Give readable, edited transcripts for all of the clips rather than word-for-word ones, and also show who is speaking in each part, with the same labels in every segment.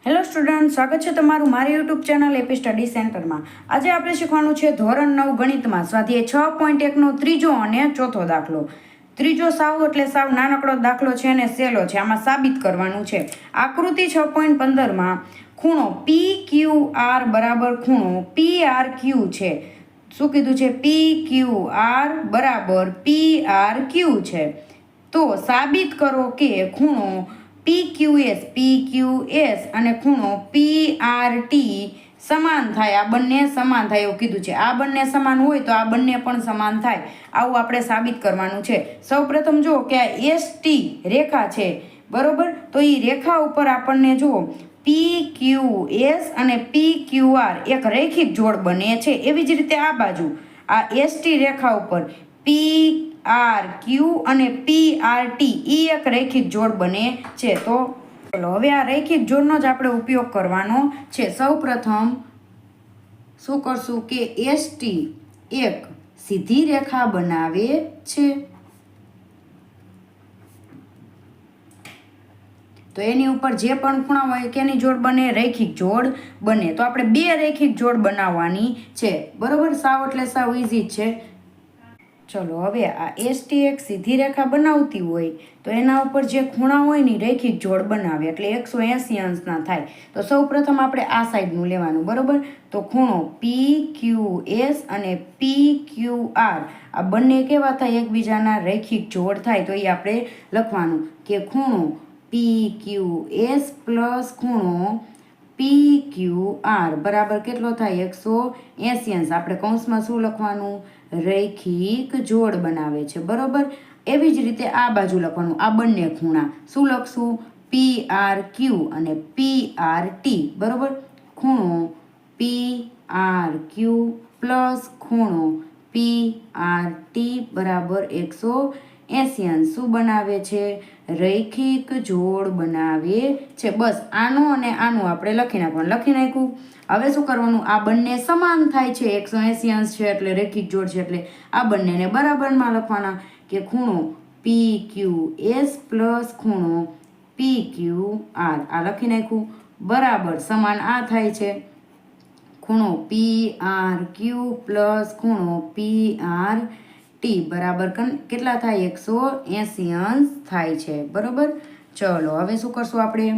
Speaker 1: Hello student, સ્વાગત છે તમારું મારી યુટ્યુબ ચેનલ એપી સ્ટડી સેન્ટરમાં। આજે આપણે શીખવાનું છે ધોરણ 9 ગણિતમાં સ્વાધ્યાય 6.1નો ત્રીજો અને ચોથો દાખલો। ત્રીજો સાવ એટલે સાવ નાનકડો દાખલો છે અને સહેલો છે, આમાં સાબિત કરવાનું છે। આકૃતિ 6.15માં ખૂણો PQR બરાબર ખૂણો PRQ છે। શું કીધું છે? PQR બરાબર PRQ છે। તો સાબિત કરો કે ખૂણો PQS અને ખૂણો PRT સમાન થાય। આ બંને સમાન થાય એવું કીધું છે। આ બંને સમાન હોય તો આ બંને પણ સમાન થાય, આવું આપણે સાબિત કરવાનું છે। સૌપ્રથમ જુઓ કે આ ST રેખા છે, બરોબર? તો એ રેખા ઉપર આપણને જુઓ PQS અને PQR એક રૈખિક જોડ બને છે। એવી જ રીતે આ બાજુ આ ST રેખા ઉપર PRQ અને PRT એ એક રૈખિક જોડ બને છે। તો ચલો હવે આ રૈખિક જોડનો જ આપણે ઉપયોગ કરવાનો છે। સૌપ્રથમ શું કરશું કે ST એક સીધી રેખા બનાવે છે, તો એની ઉપર જે પણ ખૂણા હોય કેની જોડ બને? રૈખિક જોડ બને। તો આપણે બે રૈખિક જોડ બનાવવાની છે, બરોબર? સાવ એટલે સાવ ઈઝી છે। ચલો હવે આ ST એક સીધી રેખા બનાવતી હોય તો એના ઉપર જે ખૂણા હોય ને રૈખિક જોડ બનાવે એટલે 180 અંશના થાય। તો સૌ પ્રથમ આપણે આ સાઈડનું લેવાનું, બરોબર? તો ખૂણો PQS અને PQR આ બંને કેવા થાય? એકબીજાના રૈખિક જોડ થાય। તો એ આપણે લખવાનું કે ખૂણો PQS પ્લસ ખૂણો PQR બરાબર કેટલો થાય? 180 અંશ। આપણે કૌંસમાં શું લખવાનું? રૈખિક જોડ બનાવે છે, બરોબર? એવી જ રીતે આ બાજુ લખવાનું, આ બંને ખૂણા શું લખશું? PRQ અને PRT, બરોબર? ખૂણો PRQ પ્લસ ખૂણો PRT બરાબર 180 અંશ શું બનાવે છે? રૈખિક જોડ બનાવે છે। બસ આનું અને આનું આપણે લખી નાખવાનું। લખી નાખ્યું। હવે શું કરવાનું? આ બંને સમાન થાય છે, 180 અંશ છે એટલે રૈખિક જોડ છે, એટલે આ બંનેને બરાબરમાં લખવાના કે ખૂણો PQS પ્લસ ખૂણો PQR આ લખી નાખ્યું, બરાબર સમાન આ થાય છે ખૂણો PRQ પ્લસ ખૂણો PRT બરાબર કેટલા થાય? 180 અંશ થાય છે, બરોબર? ચલો હવે શું કરશું? આપણે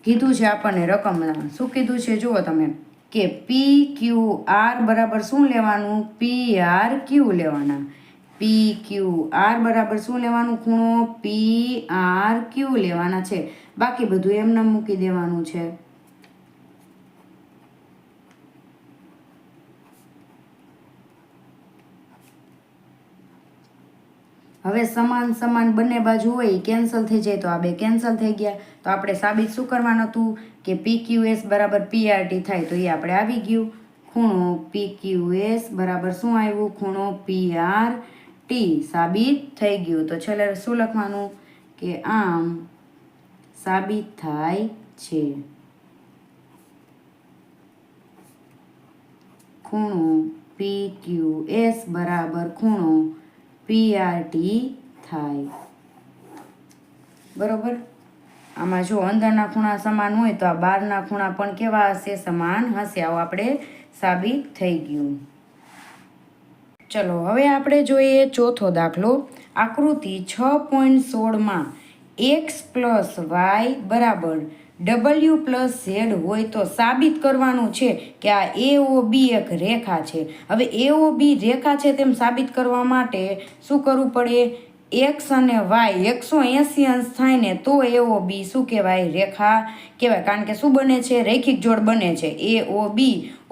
Speaker 1: કીધું છે આપણને રકમના, શું કીધું છે જુઓ તમે કે PQR બરાબર શું લેવાનું? PRQ લેવાના। PQR બરાબર શું લેવાનું? ખૂણો PRQ લેવાના છે, બાકી બધું એમને મૂકી દેવાનું છે। હવે સમાન સમાન બંને બાજુ હોય કેન્સલ થઈ જાય તો આ બે કેન્સલ થઈ ગયા। તો આપણે સાબિત શું કરવાનું હતું કે PQS બરાબર PRT થાય, તો એ આપણે આવી ગયું। ખૂણો PQS બરાબર શું આવ્યું? ખૂણો PRT સાબિત થઈ ગયું। તો છેલ્લે શું લખવાનું કે આમ સાબિત થાય છે ખૂણો PQS બરાબર ખૂણો PRT થાય, બરોબર? આમાં જો અંદરના ખૂણા સમાન હોય તો આ બહારના ખૂણા પણ કેવા હશે? સમાન હશે। આવું આપણે સાબિત થઈ ગયું। ચલો હવે આપણે જોઈએ ચોથો દાખલો। આકૃતિ 6.16માં x પ્લસ વાય બરાબર W પ્લસ Z હોય તો સાબિત કરવાનું છે કે આ AOB એક રેખા છે। હવે AOB રેખા છે તેમ સાબિત કરવા માટે શું કરવું પડે? x અને y 180 અંશ થાય ને તો AOB શું કહેવાય? રેખા કહેવાય, કારણ કે શું બને છે? રૈખિક જોડ બને છે। AOB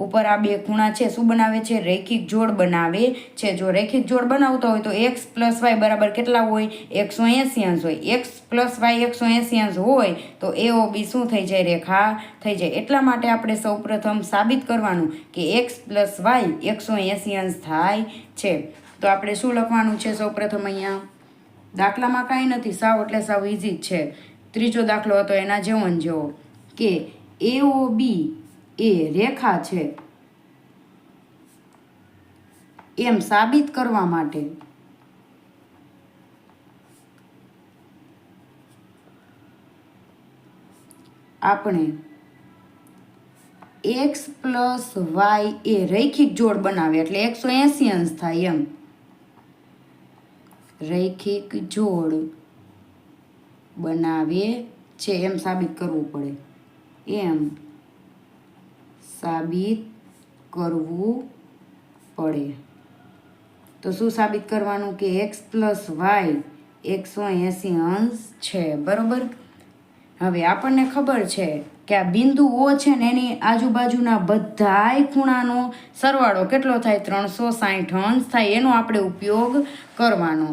Speaker 1: ઉપર આ બે ખૂણા છે શું બનાવે છે? રૈખિક જોડ બનાવે છે। જો રૈખિક જોડ બનાવતો હોય તો x પ્લસ વાય બરાબર કેટલા હોય? 180 અંશ હોય। x પ્લસ વાય 180 અંશ હોય તો AOB શું થઈ જાય? રેખા થઈ જાય। એટલા માટે આપણે સૌપ્રથમ સાબિત કરવાનું કે x પ્લસ વાય 180 અંશ થાય છે। તો આપણે શું લખવાનું છે સૌપ્રથમ? અહીંયા દાખલામાં કાંઈ નથી, સાવ એટલે સાવ ઈઝી જ છે। ત્રીજો દાખલો હતો એના જેવો ને જેવો કે AOB એ રેખા છે એમ સાબિત કરવા માટે આપણે એક્સ પ્લસ વાય એ રૈખિક જોડ બનાવે એટલે 180 અંશ થાય એમ રૈખિક જોડ બનાવે છે એમ સાબિત કરવું પડે એમ સાબિત કરવું પડે તો શું સાબિત કરવાનું કે એક્સ પ્લસ વાય 180 અંશ છે બરોબર હવે આપણને ખબર છે કે આ બિંદુ ઓ છે ને એની આજુબાજુના બધાય ખૂણાનો સરવાળો કેટલો થાય 360 અંશ થાય એનો આપણે ઉપયોગ કરવાનો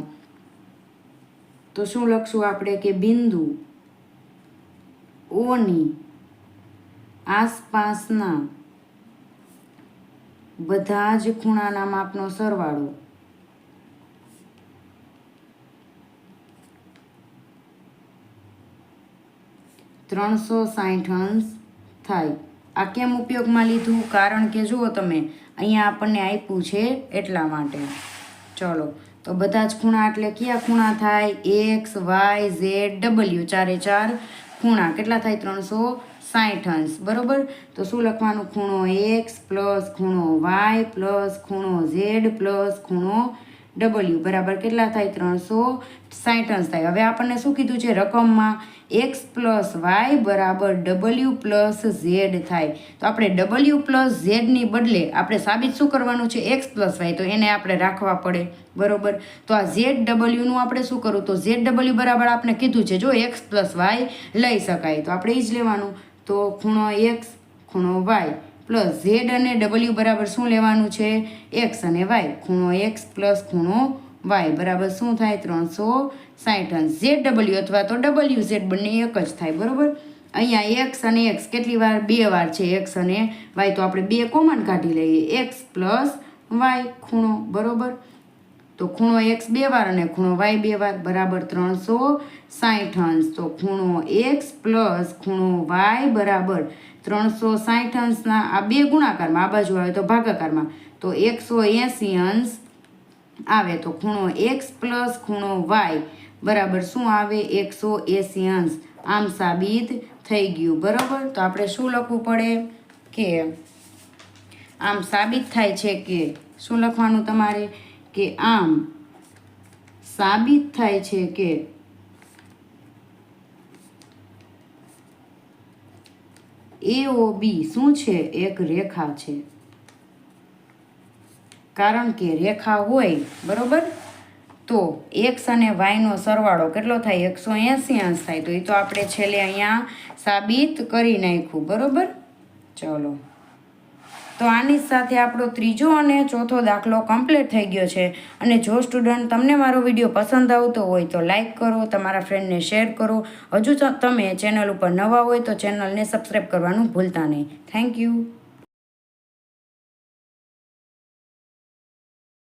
Speaker 1: તો શું લખશું આપણે કે બિંદુ ઓની આસપાસના બધા જ ખૂણાના માપનો સરવાળો 360 અંશ થાય આ કેમ ઉપયોગમાં લીધું કારણ કે જુઓ તમે અહીંયા આપણને આપ્યું છે એટલા માટે ચલો તો બધા જ ખૂણા એટલે કયા ખૂણા થાય એક્સ વાય ઝેડ ડબલ્યુ ચારે ચાર ખૂણા કેટલા થાય 360 અંશ બરોબર તો શું લખવાનું ખૂણો એક્સ પ્લસ ખૂણો વાય પ્લસ ખૂણો ઝેડ પ્લસ ખૂણો ડબલ્યુ બરાબર કેટલા થાય 360 અંશ થાય હવે આપણને શું કીધું છે રકમમાં એક્સ પ્લસ વાય બરાબર ડબલ્યુ પ્લસ ઝેડ થાય તો આપણે ડબલ્યુ પ્લસ ઝેડની બદલે આપણે સાબિત શું કરવાનું છે એક્સ પ્લસ વાય તો એને આપણે રાખવા પડે બરોબર તો આ ઝેડ ડબલ્યુનું આપણે શું કરવું તો ઝેડ ડબલ્યુ બરાબર આપણે કીધું છે જો એક્સ પ્લસ વાય લઈ શકાય તો આપણે એ જ લેવાનું તો ખૂણો એક્સ ખૂણો વાય પ્લસ ઝેડ અને ડબલ્યુ બરાબર શું લેવાનું છે એક્સ અને વાય ખૂણો એક્સ પ્લસ ખૂણો વાય બરાબર શું થાય 360 અંશ ઝેડ ડબલ્યુ અથવા તો ડબલ્યુ ઝેડ બંને એક જ થાય બરાબર અહીંયા એક્સ અને એક્સ કેટલી વાર 2 વાર છે એક્સ અને વાય તો આપણે 2 કોમન કાઢી લઈએ એક્સ પ્લસ વાય ખૂણો બરાબર તો ખૂણો એક્સ 2 વાર અને ખૂણો વાય 2 વાર બરાબર 360 અંશ તો ખૂણો એક્સ પ્લસ ખૂણો વાય બરાબર 360 અંશના આ 2 ગુણાકારમાં આ બાજુ આવે તો ભાગાકારમાં તો 180 અંશ આવે તો ખૂણો એક્સ પ્લસ ખૂણો વાય બરાબર શું આવે 180 અંશ આમ સાબિત થઈ ગયું બરાબર તો આપણે શું લખવું પડે કે આમ સાબિત થાય છે કે શું લખવાનું તમારે કે આમ સાબિત થાય છે કે AOB શું છે એક રેખા છે કારણ કે રેખા હોય બરોબર તો એક્સ અને વાયનો સરવાળો કેટલો થાય 180 અંશ થાય તો એ તો આપણે છેલ્લે અહીંયા સાબિત કરી નાખ્યું બરોબર ચલો તો આની સાથે આપણો ત્રીજો અને ચોથો દાખલો કમ્પ્લીટ થઈ ગયો છે અને જો સ્ટુડન્ટ તમને મારો વિડીયો પસંદ આવતો હોય તો લાઈક કરો તમારા ફ્રેન્ડને શેર કરો હજુ તમે ચેનલ ઉપર નવા હોય તો ચેનલને સબસ્ક્રાઈબ કરવાનું ભૂલતા નહીં થેન્ક યુ